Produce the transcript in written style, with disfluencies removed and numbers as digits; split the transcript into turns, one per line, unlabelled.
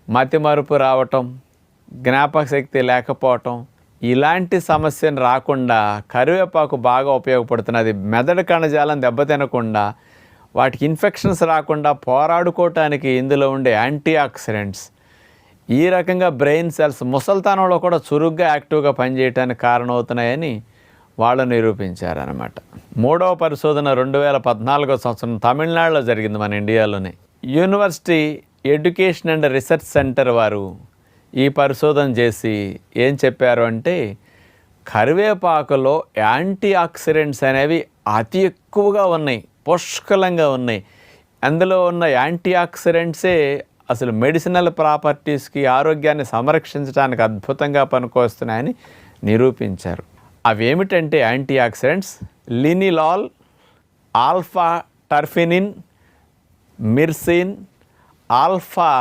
మతిమరుపు రావటం, జ్ఞాపక శక్తి లేకపోవటం, ఇలాంటి సమస్యను రాకుండా కరివేపాకు బాగా ఉపయోగపడుతున్నది. మెదడు కణజాలం దెబ్బతినకుండా, వాటికి ఇన్ఫెక్షన్స్ రాకుండా పోరాడుకోవటానికి ఇందులో ఉండే యాంటీ ఆక్సిడెంట్స్ ఈ రకంగా బ్రెయిన్ సెల్స్ ముసల్తనంలో కూడా చురుగ్గా యాక్టివ్గా పనిచేయడానికి కారణమవుతున్నాయని వాళ్ళు నిరూపించారనమాట. మూడవ పరిశోధన 2014 సంవత్సరం తమిళనాడులో జరిగింది, మన ఇండియాలోనే. University education and research centre వారు ఈ పరిశోధన చేసి ఏం చెప్పారు అంటే, కరివేపాకులో యాంటీ ఆక్సిడెంట్స్ అనేవి అతి ఎక్కువగా ఉన్నాయి, పుష్కలంగా ఉన్నాయి. అందులో ఉన్న యాంటీ ఆక్సిడెంట్సే అసలు మెడిసినల్ ప్రాపర్టీస్కి, ఆరోగ్యాన్ని సంరక్షించడానికి అద్భుతంగా పనికొస్తున్నాయని నిరూపించారు. అవేమిటంటే యాంటీ ఆక్సిడెంట్స్ లినిలాల్, ఆల్ఫా టర్ఫినిన్, మిర్సిన్, ఆల్ఫా